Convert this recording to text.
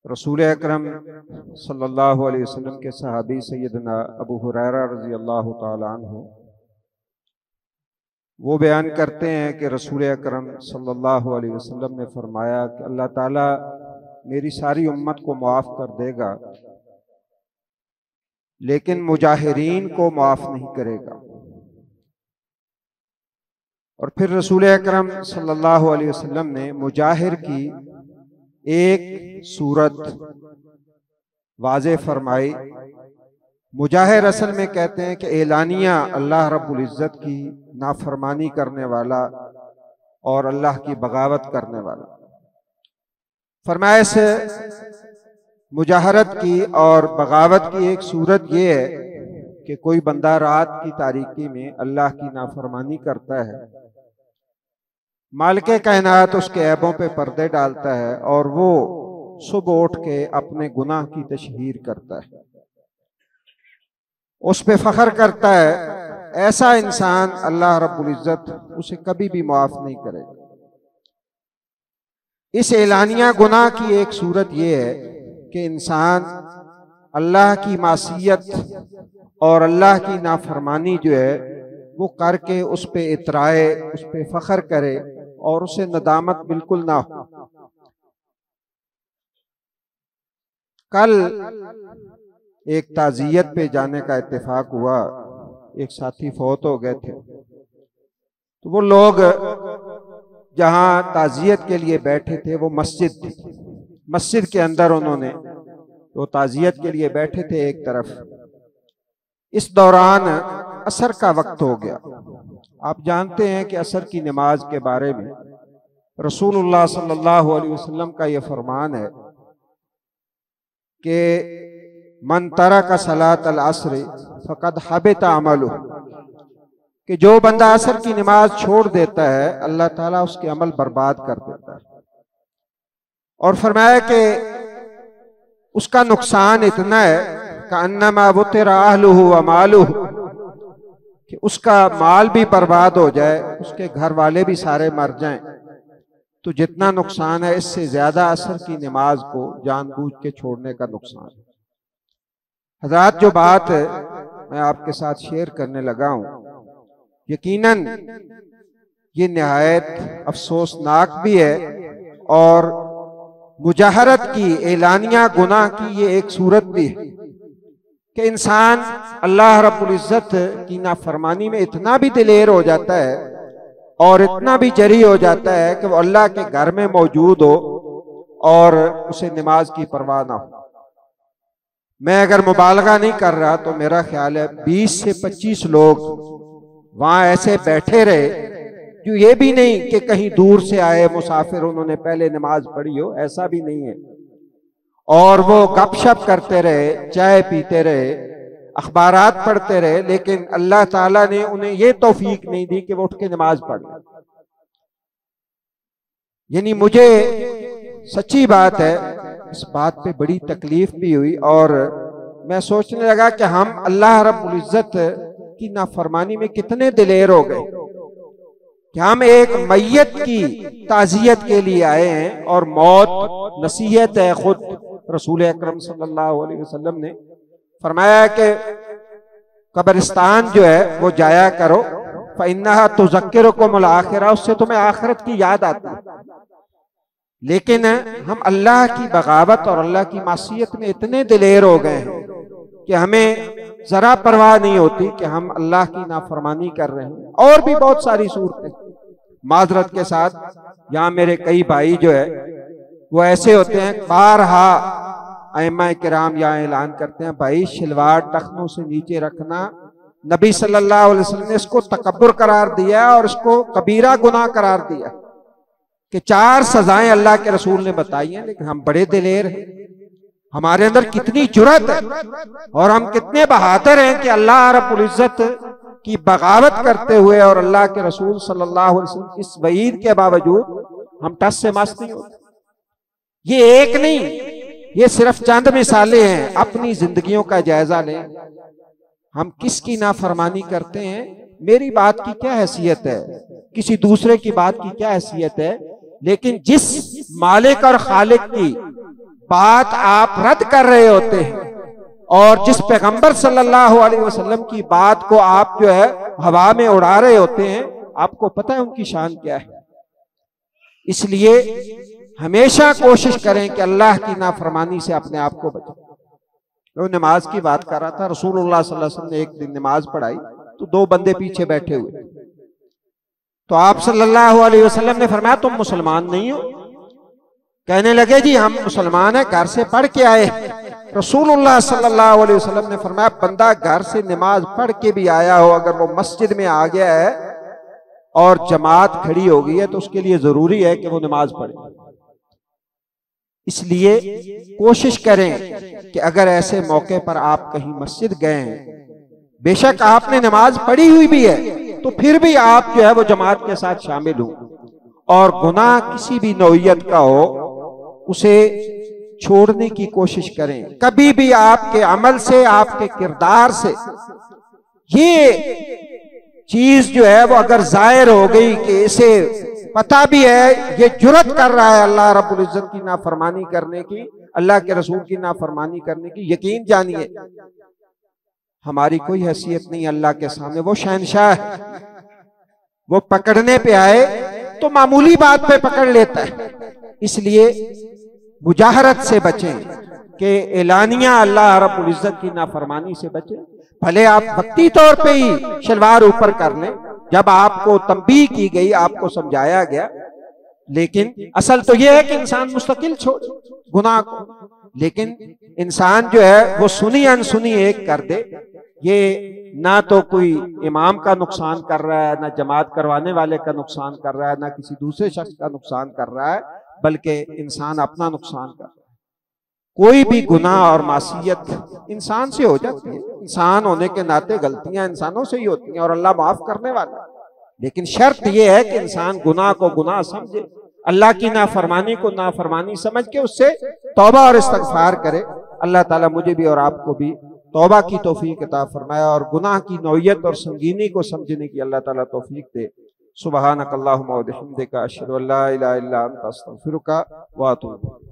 रसूल अकरम सल्लल्लाहु अलैहि वसल्लम के सहाबी सैयदना अबू हुरैरा रज़ी अल्लाह तआला अन्हु वो बयान करते हैं कि रसूल अकरम सल्लल्लाहु अलैहि वसल्लम ने फरमाया कि अल्लाह ताला मेरी सारी उम्मत को माफ़ कर देगा, लेकिन मुजाहिरीन को माफ़ नहीं करेगा। और फिर रसूल अकरम सल्लल्लाहु अलैहि वसल्लम ने मुजाहिर की एक सूरत वाज़े फरमाई। मुजाहिर असल में कहते हैं कि एलानिया अल्लाह रब्बुल इज़्ज़त की नाफरमानी करने वाला और अल्लाह की बगावत करने वाला। फरमाया से मुजाहरत की और बगावत की एक सूरत ये है कि कोई बंदा रात की तारीकी में अल्लाह की नाफरमानी करता है, मालिक कायनात उसके ऐबों पे पर्दे डालता है और वो सुबह उठ के अपने गुनाह की तशहीर करता है, उस पे फख्र करता है। ऐसा इंसान अल्लाह रब्बुल इज़्ज़त उसे कभी भी माफ नहीं करेगा। इस एलानिया गुनाह की एक सूरत यह है कि इंसान अल्लाह की मासियत और अल्लाह की नाफरमानी जो है वो करके उस पे इतराए, उस पे फख्र करे और उसे नदामत बिल्कुल ना हो। कल एक ताज़ियत पे जाने का इत्तेफाक हुआ, एक साथी फौत हो गए थे, तो वो लोग जहां ताज़ियत के लिए बैठे थे वो मस्जिद थी। मस्जिद के अंदर उन्होंने वो ताज़ियत के लिए बैठे थे एक तरफ। इस दौरान असर का वक्त हो गया। आप जानते हैं कि असर की नमाज के बारे में रसूलुल्लाह सल्लल्लाहु अलैहि वसल्लम का यह फरमान है कि मन तरका सलात अल अस्र फक़द हबित अमलुहु, कि जो बंदा असर की नमाज छोड़ देता है अल्लाह ताला उसके अमल बर्बाद कर देता है। और फरमाया कि उसका नुकसान इतना है कि अन्नमा वुतिरा अहलुहु व मालुहु, कि उसका माल भी बर्बाद हो जाए, उसके घर वाले भी सारे मर जाएं, तो जितना नुकसान है इससे ज्यादा असर की नमाज को जानबूझ के छोड़ने का नुकसान है। हज़रात, जो बात मैं आपके साथ शेयर करने लगा हूं, यकीनन ये निहायत अफसोसनाक भी है और मुजाहरत की, एलानिया गुनाह की ये एक सूरत भी है कि इंसान अल्लाह रब्बुल इज़्ज़त की नाफरमानी में इतना भी दिलेर हो जाता है और इतना भी जरी हो जाता है कि वो अल्लाह के घर में मौजूद हो और उसे नमाज की परवाह ना हो। मैं अगर मुबालगा नहीं कर रहा तो मेरा ख्याल है 20 से 25 लोग वहां ऐसे बैठे रहे जो ये भी नहीं कि कहीं दूर से आए मुसाफिर, उन्होंने पहले नमाज पढ़ी हो, ऐसा भी नहीं है। और वो गपशप करते रहे, चाय पीते रहे, अखबारात पढ़ते रहे, लेकिन अल्लाह ताला ने उन्हें ये तौफीक नहीं दी कि वो उठ के नमाज पढ़ लें। यानी मुझे सच्ची बात है, इस बात पे बड़ी तकलीफ भी हुई और मैं सोचने लगा कि हम अल्लाह रब्बुल इज़्ज़त की नाफरमानी में कितने दिलेर हो गए कि हम एक मैयत की ताज़ियत के लिए आए हैं और मौत नसीहत है। खुद रसूल अकरम सल्लल्लाहु अलैहि वसल्लम ने फरमाया कि कब्रिस्तान जो है वो जाया करो, फ़इन्नहा तुज़क्किरुकुमुल आखिरा, उससे तुम्हें आखिरत की याद आती है। लेकिन हम अल्लाह की बगावत और अल्लाह की मासियत में इतने दिलेर हो गए हैं कि हमें जरा परवाह नहीं होती कि हम अल्लाह की नाफरमानी कर रहे हैं। और भी बहुत सारी सूरतें, माजरत के साथ, यहाँ मेरे कई भाई जो है वो ऐसे होते हैं, बारहा अइम्मा किराम यहाँ ऐलान करते हैं, भाई शलवार टखनों से नीचे रखना नबी सल्लल्लाहु अलैहि वसल्लम ने इसको तकब्बुर करार दिया और इसको कबीरा गुनाह करार दिया कि 4 सजाएं अल्लाह के रसूल ने बताई हैं। लेकिन हम बड़े दिलेर हैं, हमारे अंदर कितनी जुर्रत है और हम कितने बहादुर हैं कि अल्लाह रब्बुल इज़्ज़त की बगावत करते हुए और अल्लाह के रसूल सल्लल्लाहु अलैहि वसल्लम की इस वईद के बावजूद हम टस से मस नहीं होते। ये एक नहीं, ये सिर्फ चंद मिसालें हैं। अपनी जिंदगियों का जायजा लें, हम किसकी नाफरमानी करते हैं, मेरी बात की क्या हैसियत है, किसी दूसरे की बात की क्या हैसियत है, लेकिन जिस मालिक और खालिक की बात आप रद्द कर रहे होते हैं और जिस पैगंबर सल्लल्लाहु अलैहि वसल्लम की बात को आप जो है हवा में उड़ा रहे होते हैं, आपको पता है उनकी शान क्या है। इसलिए हमेशा कोशिश करें कि अल्लाह की नाफरमानी से अपने आप को बचाएं। मैं नमाज की बात कर रहा था, रसूलुल्लाह सल्लल्लाहु अलैहि वसल्लम ने एक दिन नमाज पढ़ाई तो दो बंदे पीछे बैठे हुए, तो आप सल्लल्लाहु अलैहि वसल्लम ने फरमाया तुम मुसलमान नहीं हो? कहने लगे जी हम मुसलमान हैं, घर से पढ़ के आए। रसूलुल्लाह सल्लल्लाहु अलैहि वसल्लम ने फरमाया बंदा घर से नमाज पढ़ के भी आया हो, अगर वो मस्जिद में आ गया है और जमात खड़ी हो गई है तो उसके लिए जरूरी है कि वो नमाज पढ़े। इसलिए कोशिश करें कि अगर ऐसे मौके पर आप कहीं मस्जिद गए हैं, बेशक आपने नमाज पढ़ी हुई भी है, तो फिर भी आप जो है वो जमात के साथ शामिल हो और गुनाह किसी भी नौइयत का हो उसे छोड़ने की कोशिश करें। कभी भी आपके अमल से, आपके किरदार से ये चीज जो है वो अगर जाहिर हो गई कि इसे पता भी है ये जुर्रत कर रहा है अल्लाह रब्बुल इज्जत की नाफरमानी करने की, अल्लाह के रसूल की नाफरमानी करने की, यकीन जानिए हमारी कोई हैसियत नहीं अल्लाह के सामने। वो शहंशाह है, वो पकड़ने पे आए तो मामूली बात पे पकड़ लेता है। इसलिए मुजाहरत से बचें कि एलानिया अल्लाह रब्बुल इज्जत की नाफरमानी से बचें। भले आप वक्ती तौर पे ही शलवार ऊपर कर लें, जब आपको तंबीह की गई, आपको समझाया गया, लेकिन असल तो यह है कि इंसान मुस्तकिल छोड़े गुनाह को, लेकिन इंसान जो है वो सुनी अनसुनी एक कर दे, ये ना तो कोई इमाम का नुकसान कर रहा है, ना जमात करवाने वाले का नुकसान कर रहा है, ना किसी दूसरे शख्स का नुकसान कर रहा है, बल्कि इंसान अपना नुकसान कर रहा है। कोई भी गुनाह और मासियत इंसान से हो जाती है, इंसान होने के नाते गलतियां इंसानों से ही होती हैं और अल्लाह माफ करने वाला है। लेकिन शर्त यह है कि इंसान गुनाह को गुनाह समझे, अल्लाह की नाफरमानी को नाफरमानी समझ के उससे तौबा और इस्तगफार करे। अल्लाह ताला मुझे भी और आपको भी तौबा की तौफीक अता फरमाए और गुनाह की नौयत और संगीनी को समझने की अल्लाह ताला तौफीक दे। सुबहानक अल्लाहुम्मा व बिहम्दिका अशहदु अल्ला इलाहा इल्ला अंता अस्तगफिरुका व अतूबु इलैक।